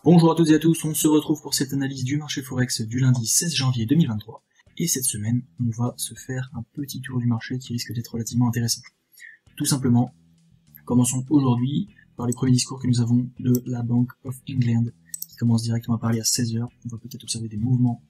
Bonjour à toutes et à tous, on se retrouve pour cette analyse du marché Forex du lundi 16 janvier 2023. Et cette semaine, on va se faire un petit tour du marché qui risque d'être relativement intéressant. Tout simplement, commençons aujourd'hui par les premiers discours que nous avons de la Bank of England, qui commence directement à parler à 16h. On va peut-être observer des mouvements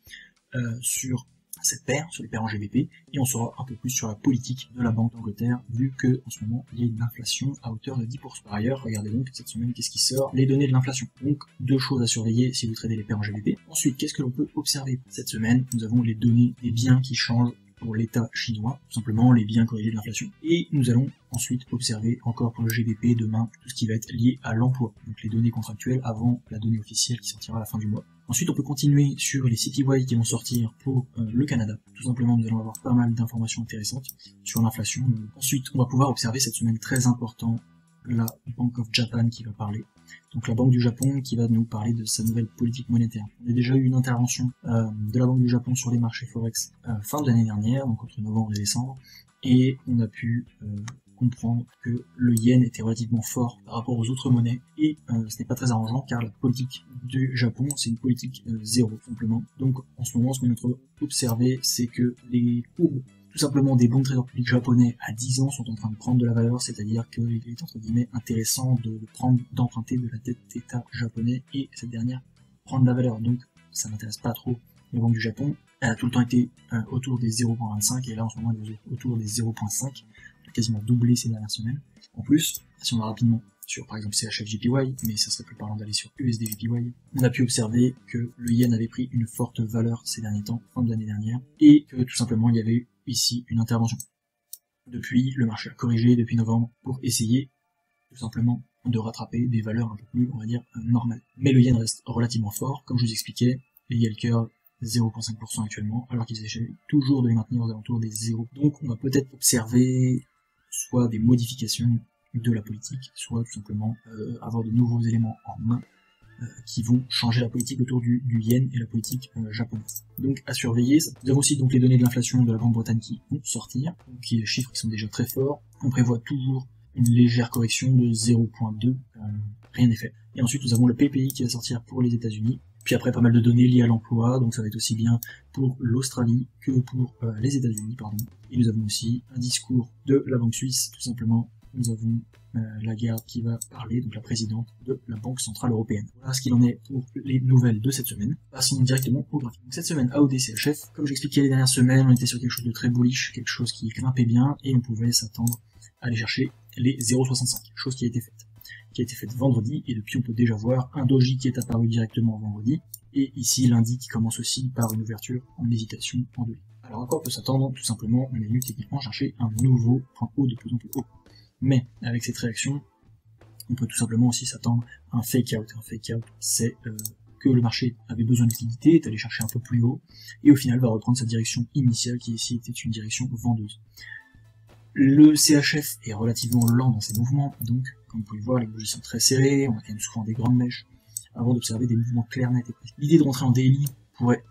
sur cette paire, sur les paires en GBP, et on saura un peu plus sur la politique de la Banque d'Angleterre, vu que en ce moment il y a une inflation à hauteur de 10%. Par ailleurs, regardez donc cette semaine qu'est-ce qui sort, les données de l'inflation. Donc deux choses à surveiller si vous tradez les paires en GBP. Ensuite, qu'est-ce que l'on peut observer cette semaine? Nous avons les données des biens qui changent pour l'État chinois, tout simplement les biens corrigés de l'inflation. Et nous allons ensuite observer encore pour le GBP demain tout ce qui va être lié à l'emploi, donc les données contractuelles avant la donnée officielle qui sortira à la fin du mois. Ensuite, on peut continuer sur les CPY qui vont sortir pour le Canada. Tout simplement, nous allons avoir pas mal d'informations intéressantes sur l'inflation. Ensuite, on va pouvoir observer cette semaine très important la Bank of Japan qui va parler. Donc la Banque du Japon qui va nous parler de sa nouvelle politique monétaire. On a déjà eu une intervention de la Banque du Japon sur les marchés Forex fin de l'année dernière, donc entre novembre et décembre, et on a pu comprendre que le yen était relativement fort par rapport aux autres monnaies, et ce n'est pas très arrangeant car la politique du Japon c'est une politique zéro simplement. Donc en ce moment ce qu'on a observé c'est que les courbes tout simplement des bons traders publics japonais à 10 ans sont en train de prendre de la valeur, c'est-à-dire qu'il est entre guillemets intéressant d'emprunter de la dette d'État japonais et cette dernière prend de la valeur. Donc ça n'intéresse pas trop les banques du Japon. Elle a tout le temps été autour des 0.25 et là en ce moment elle est autour des 0.5, quasiment doublé ces dernières semaines. En plus, si on va rapidement sur par exemple CHF-JPY, mais ça serait plus parlant d'aller sur USD-JPY, on a pu observer que le yen avait pris une forte valeur ces derniers temps, fin de l'année dernière, et que tout simplement il y avait eu ici une intervention. Depuis, le marché a corrigé depuis novembre pour essayer tout simplement de rattraper des valeurs un peu plus, on va dire, normales. Mais le yen reste relativement fort, comme je vous expliquais, les yield curve 0.5% actuellement, alors qu'ils essaient toujours de les maintenir aux alentours des 0. Donc on va peut-être observer soit des modifications de la politique, soit tout simplement avoir de nouveaux éléments en main qui vont changer la politique autour du yen et la politique japonaise. Donc à surveiller. Nous avons aussi donc les données de l'inflation de la Grande-Bretagne qui vont sortir, donc qui les chiffres qui sont déjà très forts. On prévoit toujours une légère correction de 0.2, rien n'est fait. Et ensuite nous avons le PPI qui va sortir pour les États-Unis. Puis après pas mal de données liées à l'emploi, donc ça va être aussi bien pour l'Australie que pour les États-Unis, pardon. Et nous avons aussi un discours de la Banque suisse, tout simplement. Nous avons Lagarde qui va parler, donc la présidente de la Banque Centrale Européenne. Voilà ce qu'il en est pour les nouvelles de cette semaine. Passons directement au graphique. Donc cette semaine, AOD CHF, comme j'expliquais les dernières semaines, on était sur quelque chose de très bullish, quelque chose qui grimpait bien, et on pouvait s'attendre à aller chercher les 0,65, chose qui a été faite vendredi, et depuis on peut déjà voir un doji qui est apparu directement vendredi, et ici lundi qui commence aussi par une ouverture en hésitation en doji. Alors à quoi on peut s'attendre? Tout simplement, on est venu techniquement chercher un nouveau point haut de plus en plus haut. Mais avec cette réaction, on peut tout simplement aussi s'attendre à un fake out. Un fake out, c'est que le marché avait besoin de liquidité, est allé chercher un peu plus haut, et au final va reprendre sa direction initiale qui ici était une direction vendeuse. Le CHF est relativement lent dans ses mouvements, donc comme vous pouvez le voir, les bougies sont très serrées, on a quand même souvent des grandes mèches, avant d'observer des mouvements clairs, nets et précis. L'idée de rentrer en daily pourrait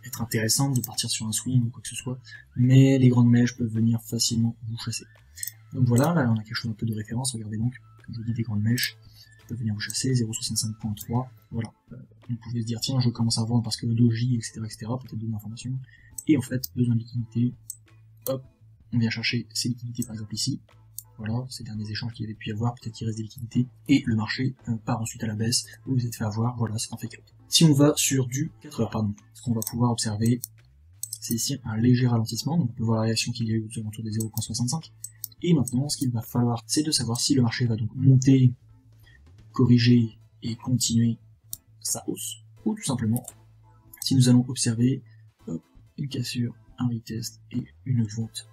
être intéressante, de partir sur un swing ou quoi que ce soit, mais les grandes mèches peuvent venir facilement vous chasser. Donc voilà, là on a quelque chose un peu de référence, regardez donc, comme je vous dis, des grandes mèches qui peuvent venir vous chasser, 0.65.3, voilà. Vous pouvez se dire, tiens, je commence à vendre parce que le doji, etc., peut-être donner l'information, et en fait, besoin de liquidité, hop, on vient chercher ces liquidités par exemple ici, voilà, ces derniers échanges qu'il y avait pu y avoir, peut-être qu'il reste des liquidités, et le marché part ensuite à la baisse, vous vous êtes fait avoir, voilà, c'est un fake out. Si on va sur du 4 heures, pardon, ce qu'on va pouvoir observer, c'est ici un léger ralentissement, donc on peut voir la réaction qu'il y a eu autour des 0.65, et maintenant, ce qu'il va falloir, c'est de savoir si le marché va donc monter, corriger et continuer sa hausse, ou tout simplement, si nous allons observer une cassure, un retest et une vente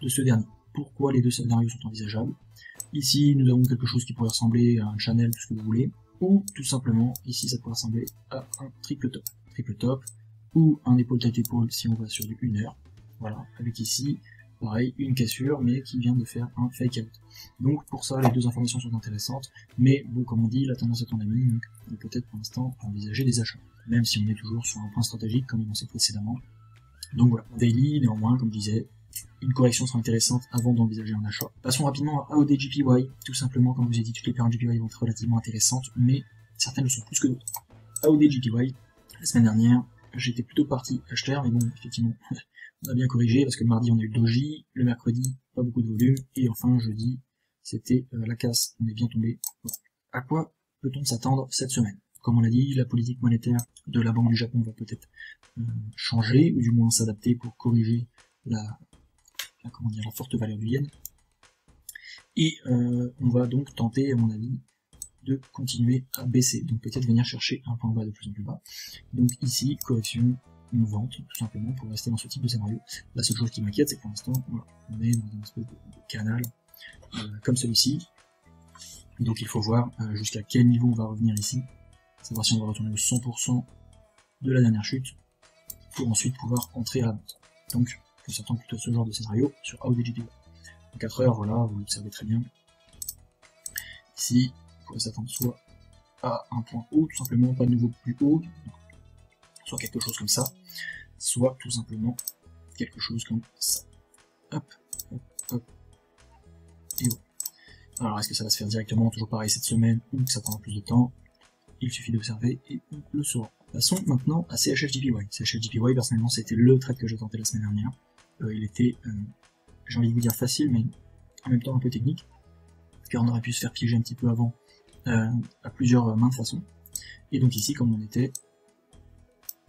de ce dernier. Pourquoi les deux scénarios sont envisageables? Ici, nous avons quelque chose qui pourrait ressembler à un channel, tout ce que vous voulez, ou tout simplement, ici, ça pourrait ressembler à un triple top, ou un épaule tête épaule si on va sur du 1 heure, voilà, avec ici, pareil, une cassure, mais qui vient de faire un fake out. Donc pour ça, les deux informations sont intéressantes, mais bon, comme on dit, la tendance est en amie, donc on peut peut-être pour l'instant envisager des achats, même si on est toujours sur un point stratégique comme on sait précédemment. Donc voilà, daily, néanmoins, comme je disais, une correction sera intéressante avant d'envisager un achat. Passons rapidement à AOD JPY, tout simplement, comme je vous ai dit, toutes les paires en JPY vont être relativement intéressantes, mais certaines le sont plus que d'autres. AODJPY, la semaine dernière, j'étais plutôt parti acheteur, mais bon, effectivement, on a bien corrigé, parce que le mardi on a eu le doji, le mercredi, pas beaucoup de volume, et enfin jeudi, c'était la casse, on est bien tombé. Voilà. À quoi peut-on s'attendre cette semaine? Comme on l'a dit, la politique monétaire de la Banque du Japon va peut-être changer, ou du moins s'adapter pour corriger la forte valeur du yen. Et on va donc tenter, à mon avis, de continuer à baisser, donc peut-être venir chercher un point bas de plus en plus bas. Donc ici, correction, une vente, tout simplement, pour rester dans ce type de scénario. La seule chose qui m'inquiète, c'est que pour l'instant, voilà, on est dans une espèce de canal comme celui-ci. Donc il faut voir jusqu'à quel niveau on va revenir ici, savoir si on va retourner au 100% de la dernière chute, pour ensuite pouvoir entrer à la vente. Donc, il faut s'attendre plutôt à ce genre de scénario sur AODJPY. En 4 heures, voilà, vous l'observez très bien. Ici, on pourrait s'attendre soit à un point haut, tout simplement, pas de nouveau plus haut, soit quelque chose comme ça, soit tout simplement quelque chose comme ça. Hop, hop, hop, et voilà. Alors, est-ce que ça va se faire directement, toujours pareil cette semaine, ou que ça prendra plus de temps? Il suffit d'observer et on le saura. Passons maintenant à CHFJPY. CHFJPY, personnellement, c'était le trade que j'ai tenté la semaine dernière. Il était, j'ai envie de vous dire facile, mais en même temps un peu technique, car on aurait pu se faire piéger un petit peu avant à plusieurs mains de façon. Et donc ici, comme on était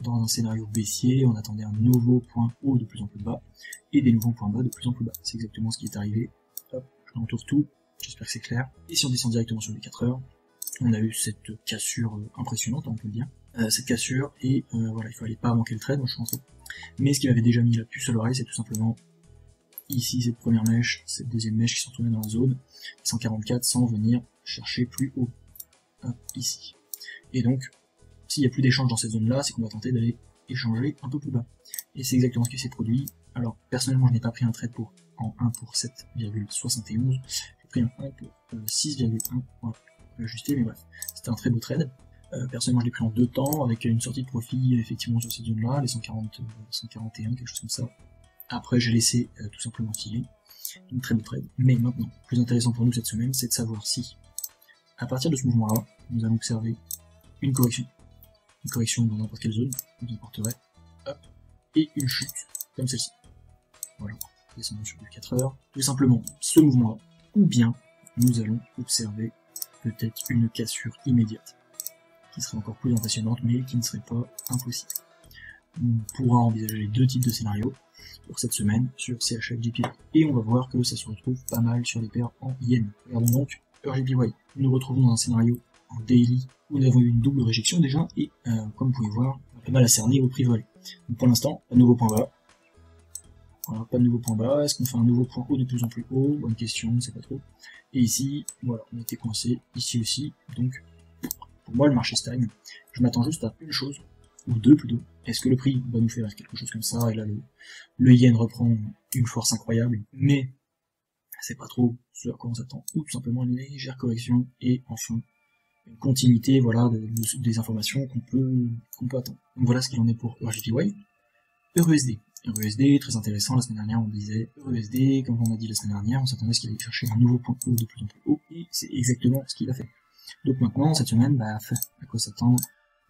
dans un scénario baissier, on attendait un nouveau point haut de plus en plus bas, et des nouveaux points bas de plus en plus bas. C'est exactement ce qui est arrivé. Hop, je retrouve tout, j'espère que c'est clair. Et si on descend directement sur les 4 heures, on a eu cette cassure impressionnante, on peut le dire. Cette cassure, et voilà, il fallait pas manquer le trade, moi je suis rentré. Mais ce qui m'avait déjà mis la puce à l'oreille, c'est tout simplement ici cette première mèche, cette deuxième mèche qui sont tournées dans la zone, 144 sans venir chercher plus haut. Hop, ici. Et donc, s'il n'y a plus d'échange dans cette zone-là, c'est qu'on va tenter d'aller échanger un peu plus bas. Et c'est exactement ce qui s'est produit. Alors, personnellement, je n'ai pas pris un trade en 1 pour 7,71, j'ai pris un 1 pour 6,1, voilà, ajuster, mais bref, c'était un très beau trade. Personnellement, je l'ai pris en 2 temps, avec une sortie de profit effectivement sur cette zone-là, les 141, quelque chose comme ça. Après, j'ai laissé tout simplement filer, une très beau trade. Mais maintenant, le plus intéressant pour nous cette semaine, c'est de savoir si, à partir de ce mouvement-là, nous allons observer une correction dans n'importe quelle zone, nous importerait, hop, et une chute comme celle-ci. Voilà, descendons sur du 4 heures, tout simplement ce mouvement-là, ou bien nous allons observer peut-être une cassure immédiate, qui serait encore plus impressionnante, mais qui ne serait pas impossible. On pourra envisager les deux types de scénarios pour cette semaine sur CHFJPY. Et on va voir que ça se retrouve pas mal sur les paires en yen. Regardons donc EURJPY. Nous nous retrouvons dans un scénario en daily où nous avons eu une double réjection déjà, et comme vous pouvez voir, on a pas mal à cerner au prix volé. Donc pour l'instant, pas de nouveau point bas. Voilà, pas de nouveau point bas. Est-ce qu'on fait un nouveau point haut de plus en plus haut? Bonne question, on ne sait pas trop. Et ici, voilà, on était coincé, ici aussi, donc pour moi le marché stagne. Je m'attends juste à une chose, ou deux plutôt. Est-ce que le prix va nous faire quelque chose comme ça? Et là, le yen reprend une force incroyable, mais c'est pas trop ce à quoi on s'attend. Ou tout simplement une légère correction, et enfin, une continuité, voilà, des informations qu'on peut attendre. Donc voilà ce qu'il en est pour EURJPY. EURUSD. EURUSD, très intéressant, la semaine dernière on disait EURUSD, comme on a dit la semaine dernière, on s'attendait à ce qu'il allait chercher un nouveau point haut de plus en plus haut, et c'est exactement ce qu'il a fait. Donc maintenant, cette semaine, bah, à quoi s'attendre?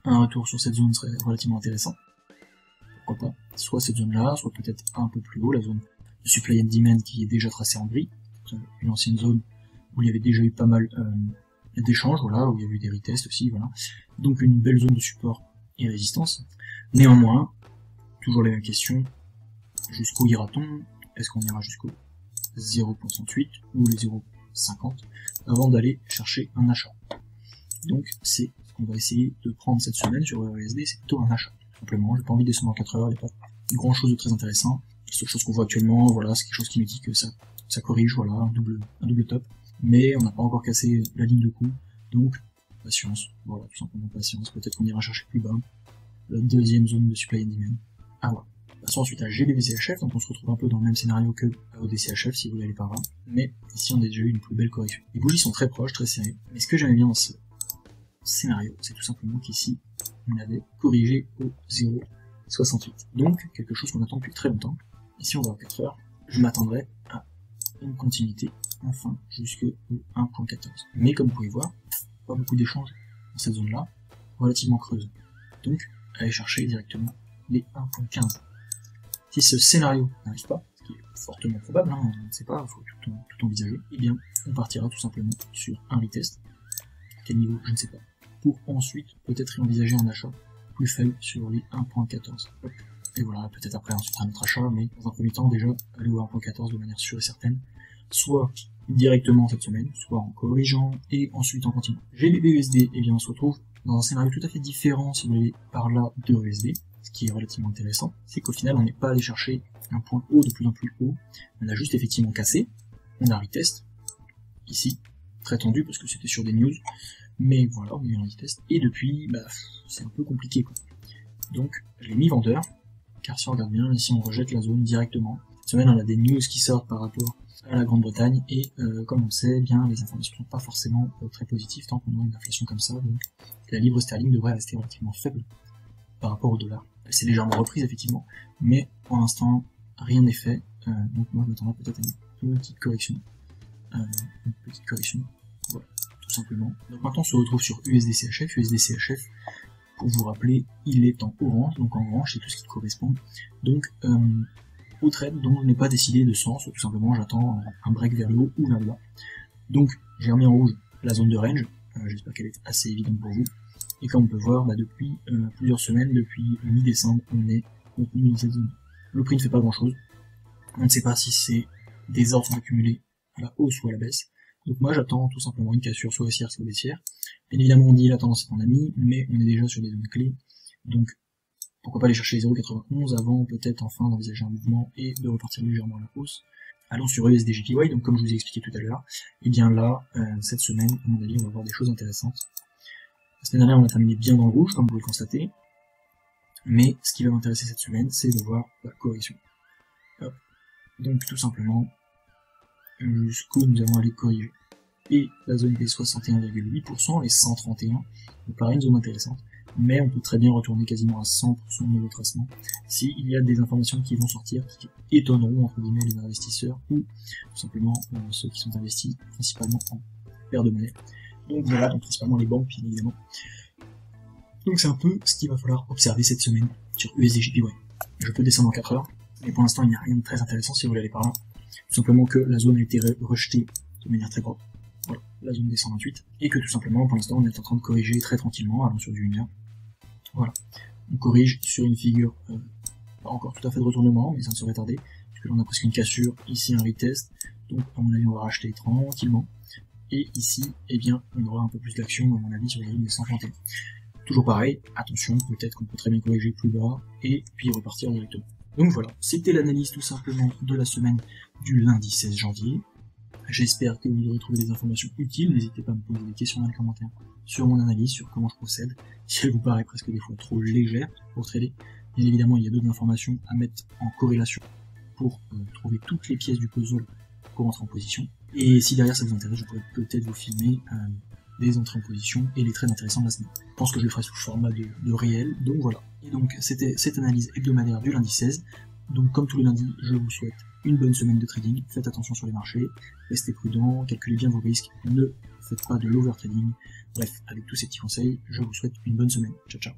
Un retour sur cette zone serait relativement intéressant. Pourquoi pas? Soit cette zone-là, soit peut-être un peu plus haut, la zone de supply and demand qui est déjà tracée en gris, une ancienne zone où il y avait déjà eu pas mal d'échanges, voilà, où il y a eu des retests aussi, voilà. Donc une belle zone de support et résistance. Néanmoins, toujours les mêmes questions. Jusqu'où ira-t-on? Est-ce qu'on ira jusqu'au 0.68 ou les 0.50 avant d'aller chercher un achat? Donc c'est ce qu'on va essayer de prendre cette semaine sur EURUSD, c'est plutôt un achat. Simplement, j'ai pas envie de descendre en 4 heures, il n'y a pas grand chose de très intéressant. La seule chose qu'on voit actuellement, voilà, c'est quelque chose qui nous dit que ça corrige, voilà, un double top. Mais on n'a pas encore cassé la ligne de coup, donc patience, voilà, tout simplement patience. Peut-être qu'on ira chercher plus bas la deuxième zone de supply and demand. Ah voilà. Passons ensuite à GBVCHF, donc on se retrouve un peu dans le même scénario que AODCHF si vous voulez aller par là. Mais ici on a déjà eu une plus belle correction. Les bougies sont très proches, très serrées. Mais ce que j'aimais bien dans ce scénario, c'est tout simplement qu'ici, on avait corrigé au 0.68. Donc, quelque chose qu'on attend depuis très longtemps. Ici, on va à 4 heures. Je m'attendrai à une continuité, enfin, jusqu'au 1.14. Mais comme vous pouvez voir, pas beaucoup d'échanges dans cette zone-là. relativement creuse. Donc, allez chercher directement les 1.15. Si ce scénario n'arrive pas, ce qui est fortement probable, hein, on ne sait pas, il faut tout envisager, eh bien, on partira tout simplement sur un retest. À quel niveau, je ne sais pas. Pour ensuite, peut-être envisager un achat plus faible sur les 1.14. Et voilà, peut-être après ensuite un autre achat, mais dans un premier temps, déjà, aller au 1.14 de manière sûre et certaine, soit directement cette semaine, soit en corrigeant, et ensuite en continuant. GBP-USD, eh bien, on se retrouve dans un scénario tout à fait différent, si vous voulez, par là de USD. Ce qui est relativement intéressant, c'est qu'au final, on n'est pas allé chercher un point haut de plus en plus haut, on a juste effectivement cassé, on a retest, ici, très tendu, parce que c'était sur des news, mais voilà, on a eu un retest, et depuis, bah, c'est un peu compliqué, quoi. Donc, je l'ai mis vendeur, car si on regarde bien, ici on rejette la zone directement. Cette semaine, on a des news qui sortent par rapport à la Grande-Bretagne, et comme on le sait, bien, les informations ne sont pas forcément très positives tant qu'on a une inflation comme ça, donc la livre sterling devrait rester relativement faible par rapport au dollar. C'est légèrement reprise effectivement, mais pour l'instant rien n'est fait, donc moi je m'attendrais peut-être à une petite correction. Voilà, tout simplement. Donc maintenant on se retrouve sur USD-CHF. USD-CHF, pour vous rappeler, il est en orange, donc en orange c'est tout ce qui correspond. Donc au trade dont je n'ai pas décidé de sens, tout simplement j'attends un break vers le haut ou vers le bas. Donc j'ai remis en rouge la zone de range, j'espère qu'elle est assez évidente pour vous. Et comme on peut voir, bah, depuis plusieurs semaines, depuis mi-décembre, on est contenu dans cette zone. Le prix ne fait pas grand chose. On ne sait pas si c'est des ordres accumulés à la hausse ou à la baisse. Donc moi j'attends tout simplement une cassure soit haussière soit baissière. Bien évidemment on dit la tendance est en ami, mais on est déjà sur des zones clés. Donc pourquoi pas aller chercher les 0,91 avant peut-être enfin d'envisager un mouvement et de repartir légèrement à la hausse. Allons sur USD-JPY, donc comme je vous ai expliqué tout à l'heure, et bien là, cette semaine, à mon avis, on va voir des choses intéressantes. La semaine dernière, on a terminé bien dans le rouge, comme vous pouvez le constater. Mais ce qui va m'intéresser cette semaine, c'est de voir la correction. Hop. Donc tout simplement, jusqu'où nous allons aller corriger. Et la zone des 61,8%, les 131, me paraît une zone intéressante. Mais on peut très bien retourner quasiment à 100% de retracement s'il y a des informations qui vont sortir, qui étonneront entre guillemets les investisseurs ou tout simplement ceux qui sont investis principalement en paire de monnaie. Donc voilà, donc principalement les banques, bien évidemment. Donc c'est un peu ce qu'il va falloir observer cette semaine sur USD-JPY. Je peux descendre en 4 heures, mais pour l'instant il n'y a rien de très intéressant si vous voulez aller par là. Tout simplement que la zone a été rejetée de manière très propre. Voilà, la zone des 128. Et que tout simplement, pour l'instant, on est en train de corriger très tranquillement, allant sur du 1 heure. Voilà. On corrige sur une figure, pas encore tout à fait de retournement, mais ça ne serait tardé, puisque là on a presque une cassure, ici un retest, donc à mon avis on va racheter tranquillement. Et ici, eh bien, on aura un peu plus d'action, à mon avis, sur la ligne des 131. Toujours pareil, attention, peut-être qu'on peut très bien corriger plus bas, et puis repartir directement. Donc voilà, c'était l'analyse tout simplement de la semaine du lundi 16 janvier. J'espère que vous aurez trouvé des informations utiles, n'hésitez pas à me poser des questions dans les commentaires sur mon analyse, sur comment je procède, si elle vous paraît presque des fois trop légère pour trader. Bien évidemment, il y a d'autres informations à mettre en corrélation pour trouver toutes les pièces du puzzle pour entrer en position. Et si derrière ça vous intéresse, je pourrais peut-être vous filmer des entrées en position et les trades intéressants de la semaine. Je pense que je le ferai sous format de réel, donc voilà. Et donc c'était cette analyse hebdomadaire du lundi 16. Donc comme tous les lundis, je vous souhaite une bonne semaine de trading, faites attention sur les marchés, restez prudents, calculez bien vos risques, ne faites pas de l'overtrading. Bref, avec tous ces petits conseils, je vous souhaite une bonne semaine. Ciao ciao.